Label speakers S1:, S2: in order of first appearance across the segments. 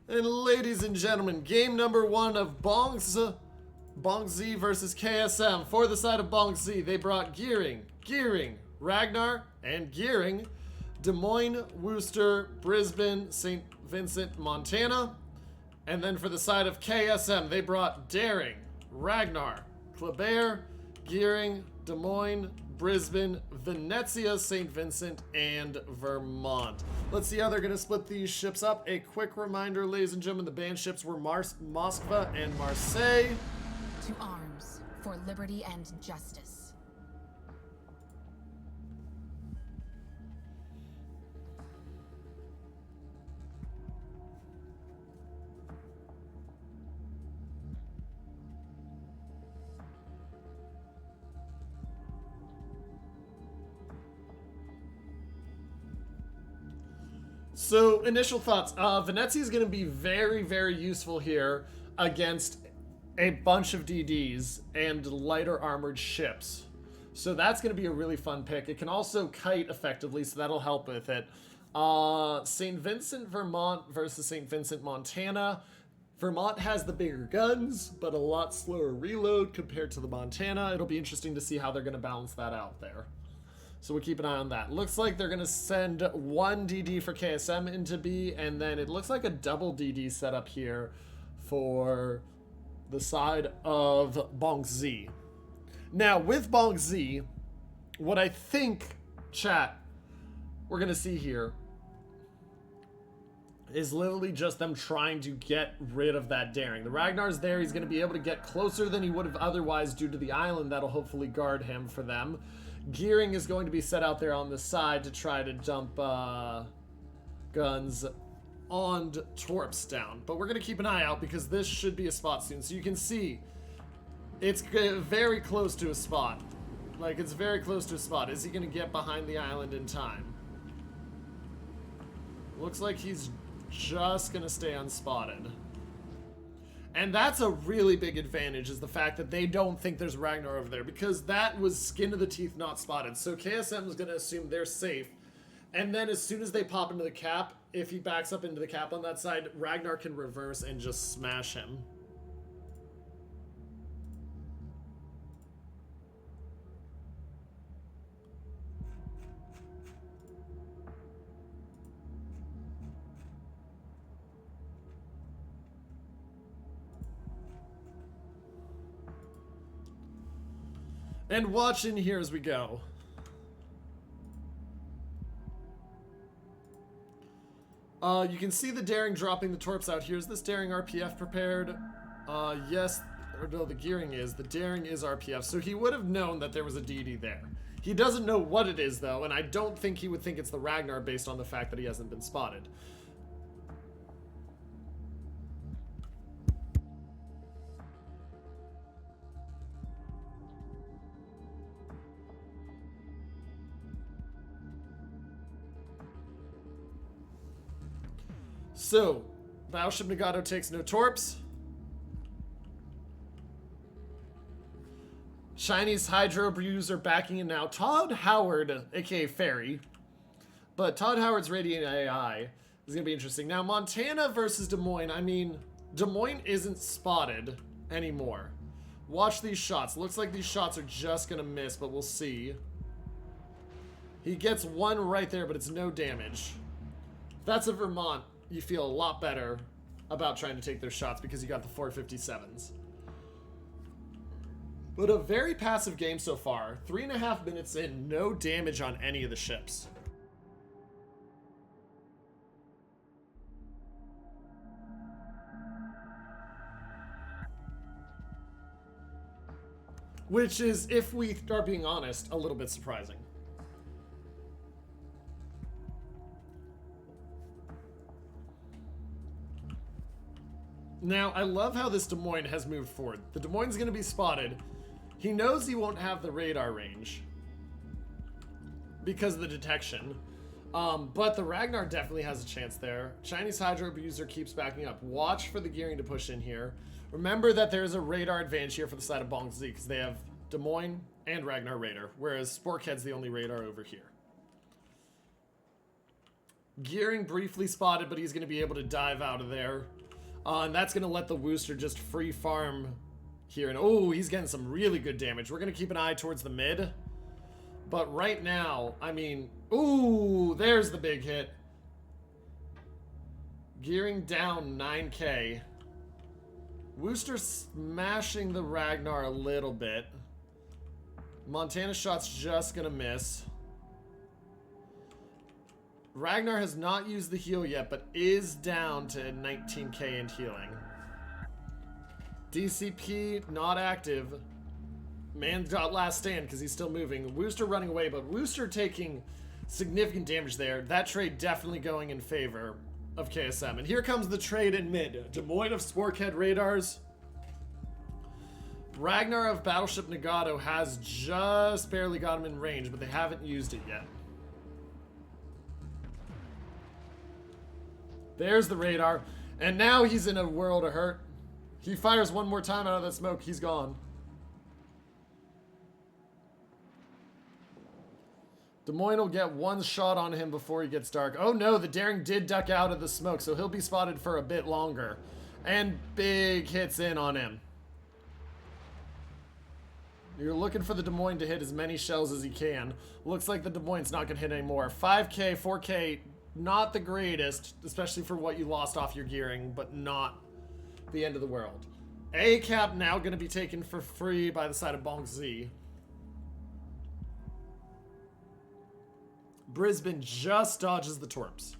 S1: And ladies and gentlemen, game number 1 of BONKZ versus KSM. For the side of BONKZ, they brought Gearing, Ragnar, and Gearing, Des Moines, Worcester, Brisbane, St. Vincent, Montana. And then for the side of KSM, they brought Daring, Ragnar, Kleber, Gearing, Des Moines, Brisbane, Venezia, St. Vincent, and Vermont. Let's see how they're going to split these ships up. A quick reminder, ladies and gentlemen, the banned ships were Moskva and Marseille.
S2: To arms for liberty and justice.
S1: So, initial thoughts. Venezia is going to be very, very useful here against a bunch of DDs and lighter armored ships. So that's going to be a really fun pick. It can also kite effectively, so that'll help with it. St. Vincent, Vermont versus St. Vincent, Montana. Vermont has the bigger guns, but a lot slower reload compared to the Montana. It'll be interesting to see how they're going to balance that out there. So we'll keep an eye on that. Looks like they're going to send one DD for KSM into B, and then it looks like a double DD setup here for the side of BONKZ. Now, with BONKZ, what I think, chat, we're going to see here is literally just them trying to get rid of that Daring. The Ragnar's there. He's going to be able to get closer than he would have otherwise due to the island that'll hopefully guard him for them. Gearing is going to be set out there on the side to try to dump guns on Torps down. But we're going to keep an eye out because this should be a spot soon. So you can see it's very close to a spot. Like, it's very close to a spot. Is he going to get behind the island in time? Looks like he's just going to stay unspotted. And that's a really big advantage, is the fact that they don't think there's Ragnar over there, because that was skin to the teeth not spotted. So KSM is going to assume they're safe. And then as soon as they pop into the cap, if he backs up into the cap on that side, Ragnar can reverse and just smash him. And watch in here as we go. You can see the Daring dropping the Torps out here. Is this Daring RPF prepared? Yes. Or no, the Gearing is. The Daring is RPF. So he would have known that there was a DD there. He doesn't know what it is, though, and I don't think he would think it's the Ragnar based on the fact that he hasn't been spotted. So, Battleship Nagato takes no Torps. Chinese Hydro Bruiser backing in now. Todd Howard, aka Fairy. But Todd Howard's Radiant AI is going to be interesting. Now, Montana versus Des Moines. I mean, Des Moines isn't spotted anymore. Watch these shots. Looks like these shots are just going to miss, but we'll see. He gets one right there, but it's no damage. That's a Vermont. You feel a lot better about trying to take their shots because you got the 457s. But a very passive game so far. 3.5 minutes in, no damage on any of the ships. Which is, if we are being honest, a little bit surprising. Now, I love how this Des Moines has moved forward. The Des Moines is going to be spotted. He knows he won't have the radar range because of the detection. But the Ragnar definitely has a chance there. Chinese Hydro Abuser keeps backing up. Watch for the Gearing to push in here. Remember that there's a radar advantage here for the side of BONKZ because they have Des Moines and Ragnar radar, whereas Sporkhead's the only radar over here. Gearing briefly spotted, but he's going to be able to dive out of there. And that's going to let the Wooster just free farm here. And oh, he's getting some really good damage. We're going to keep an eye towards the mid. But right now, I mean, ooh, there's the big hit. Gearing down 9k. Wooster smashing the Ragnar a little bit. Montana shot's just gonna miss. Ragnar has not used the heal yet, but is down to 19k and healing. DCP not active. Man got last stand because he's still moving. Wooster running away, but Wooster taking significant damage there. That trade definitely going in favor of KSM. And here comes the trade in mid. Des Moines of Sporkhead radars. Ragnar of Battleship Nagato has just barely got him in range, but they haven't used it yet. There's the radar. And now he's in a world of hurt. He fires one more time out of that smoke, he's gone. Des Moines will get one shot on him before he gets dark. Oh no, the Daring did duck out of the smoke, so he'll be spotted for a bit longer. And big hits in on him. You're looking for the Des Moines to hit as many shells as he can. Looks like the Des Moines not going to hit anymore. 5k, 4k, not the greatest, especially for what you lost off your gearing, but not the end of the world. A cap now going to be taken for free by the side of BONKZ. Brisbane just dodges the Torps.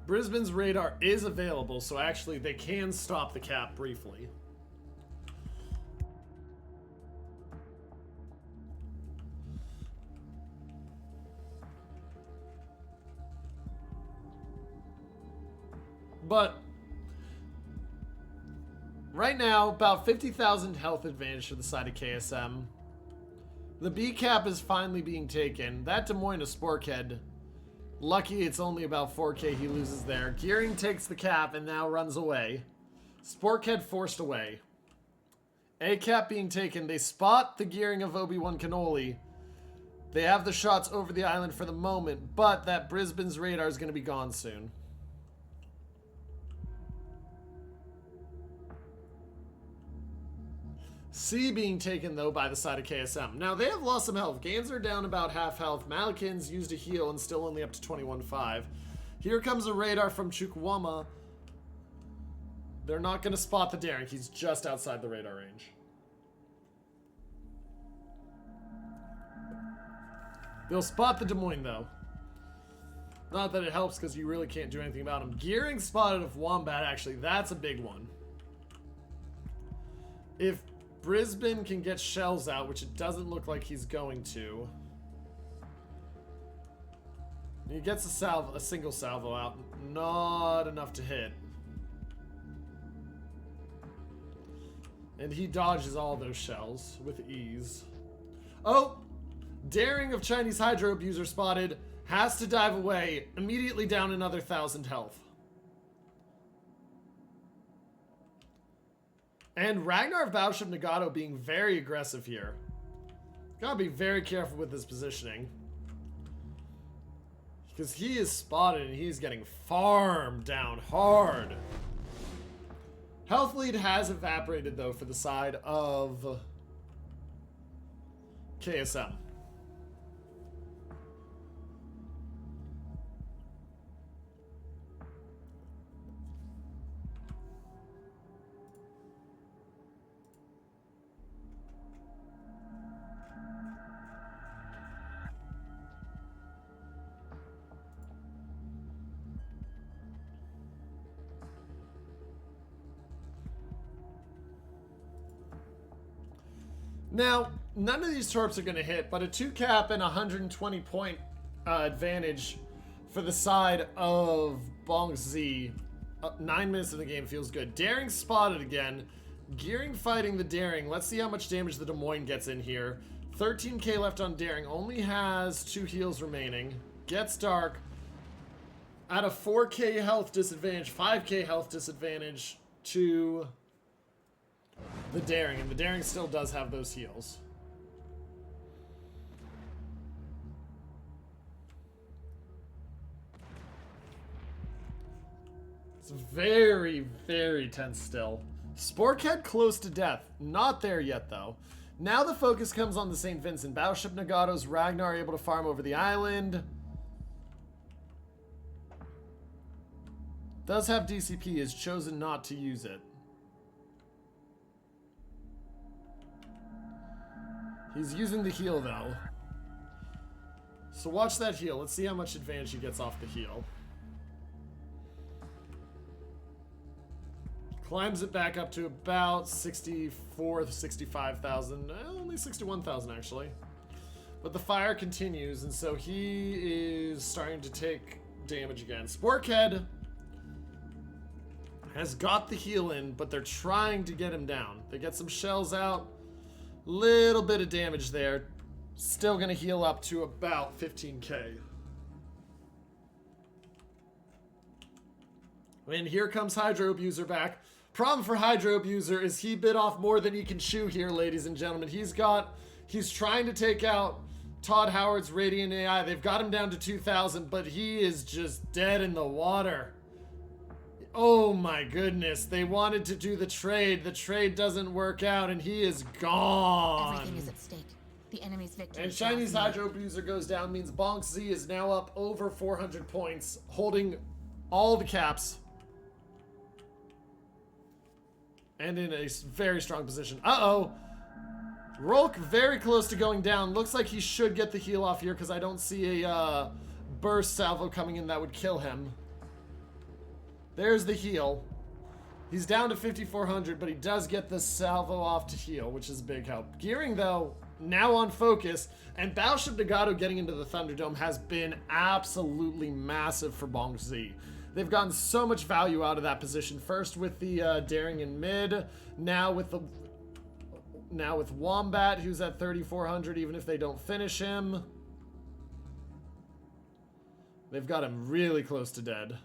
S1: Brisbane's radar is available, so actually they can stop the cap briefly. But right now, about 50,000 health advantage to the side of KSM. The B cap is finally being taken. That Des Moines is Sporkhead. Lucky it's only about 4k he loses there. Gearing takes the cap and now runs away. Sporkhead forced away. A cap being taken. They spot the gearing of Obi-Wan Cannoli. They have the shots over the island for the moment, but that Brisbane's radar is going to be gone soon. C being taken, though, by the side of KSM. Now, they have lost some health. Gans are down about half health. Malikins used a heal and still only up to 21.5. Here comes a radar from Chukwuma. They're not going to spot the Daring. He's just outside the radar range. They'll spot the Des Moines, though. Not that it helps, because you really can't do anything about him. Gearing spotted of Wombat, actually. That's a big one. If Brisbane can get shells out, which it doesn't look like he's going to. He gets a single salvo out. Not enough to hit. And he dodges all those shells with ease. Oh! Daring of Chinese Hydro Abuser spotted. Has to dive away. Immediately down another 1,000 health. And Ragnar of Battleship Nagato being very aggressive here. Gotta be very careful with his positioning. Because he is spotted and he's getting farmed down hard. Health lead has evaporated, though, for the side of KSM. Now, none of these torps are going to hit, but a 2 cap and 120 point advantage for the side of BONKZ. 9 minutes of the game feels good. Daring spotted again. Gearing fighting the Daring. Let's see how much damage the Des Moines gets in here. 13k left on Daring. Only has 2 heals remaining. Gets dark. At a 4k health disadvantage, 5k health disadvantage to the Daring, and the Daring still does have those heals. It's very, very tense still. Sporkhead close to death. Not there yet, though. Now the focus comes on the St. Vincent. Battleship Nagato's Ragnar able to farm over the island. Does have DCP, has chosen not to use it. He's using the heal, though. So watch that heal. Let's see how much advantage he gets off the heal. Climbs it back up to about 64, 65,000. Only 61,000, actually. But the fire continues, and so he is starting to take damage again. Sporkhead has got the heal in, but they're trying to get him down. They get some shells out. Little bit of damage there. Still going to heal up to about 15k. And here comes Hydro Abuser back. Problem for Hydro Abuser is he bit off more than he can chew here, ladies and gentlemen. He's trying to take out Todd Howard's Radiant AI. They've got him down to 2,000, but he is just dead in the water. Oh my goodness. They wanted to do the trade. The trade doesn't work out, and he is gone.
S2: Everything is at stake. The enemy's victory.
S1: And Chinese Hydro Abuser goes down, means BONKZ is now up over 400 points, holding all the caps. And in a very strong position. Uh-oh. Rolk very close to going down. Looks like he should get the heal off here because I don't see a burst salvo coming in that would kill him. There's the heal. He's down to 5,400, but he does get the salvo off to heal, which is a big help. Gearing, though, now on focus, and Battleship Nagato getting into the Thunderdome has been absolutely massive for BONKZ. They've gotten so much value out of that position. First with the Daring in mid, now with Wombat, who's at 3,400, even if they don't finish him. They've got him really close to dead.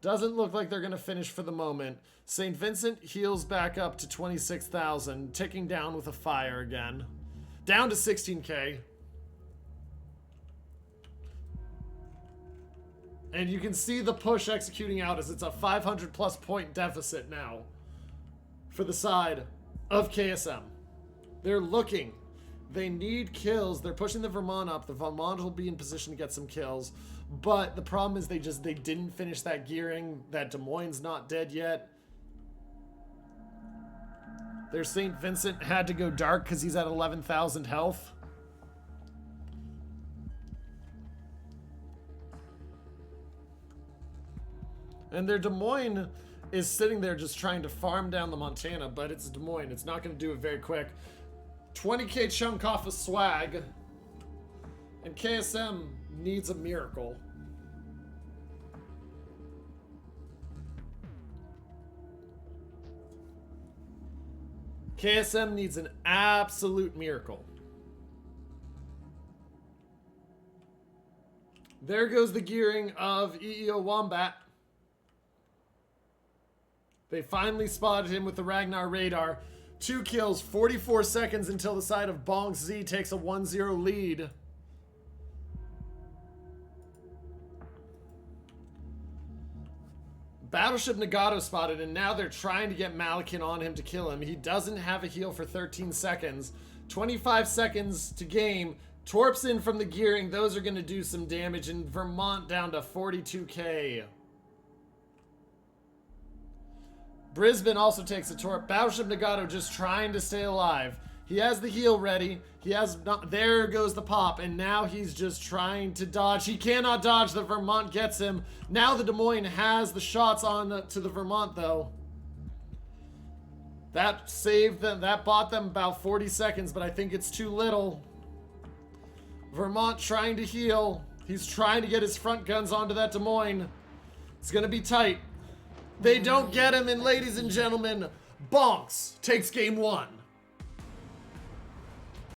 S1: Doesn't look like they're going to finish for the moment. St. Vincent heals back up to 26,000, ticking down with a fire again. Down to 16k. And you can see the push executing out as it's a 500 plus point deficit now for the side of KSM. They're looking. They need kills. They're pushing the Vermont up. The Vermont will be in position to get some kills. But the problem is they didn't finish that gearing. That Des Moines not dead yet. Their St. Vincent had to go dark because he's at 11,000 health. And their Des Moines is sitting there just trying to farm down the Montana, but it's Des Moines. It's not going to do it very quick. 20k chunk off of swag. And KSM needs a miracle. KSM needs an absolute miracle. There goes the gearing of EEO Wombat. They finally spotted him with the Ragnar radar. 2 kills, 44 seconds until the side of BONKZ takes a 1-0 lead. Battleship Nagato spotted, and now they're trying to get Malakin on him to kill him. He doesn't have a heal for 13 seconds. 25 seconds to game. Torps in from the gearing. Those are going to do some damage, and Vermont down to 42k. Brisbane also takes a torp. Battleship Nagato just trying to stay alive. He has the heal ready. He has not. There goes the pop, and now he's just trying to dodge. He cannot dodge. The Vermont gets him. Now the Des Moines has the shots on to the Vermont, though. That saved them. That bought them about 40 seconds, but I think it's too little. Vermont trying to heal. He's trying to get his front guns onto that Des Moines. It's going to be tight. They don't get him, and ladies and gentlemen, BONKZ takes game 1.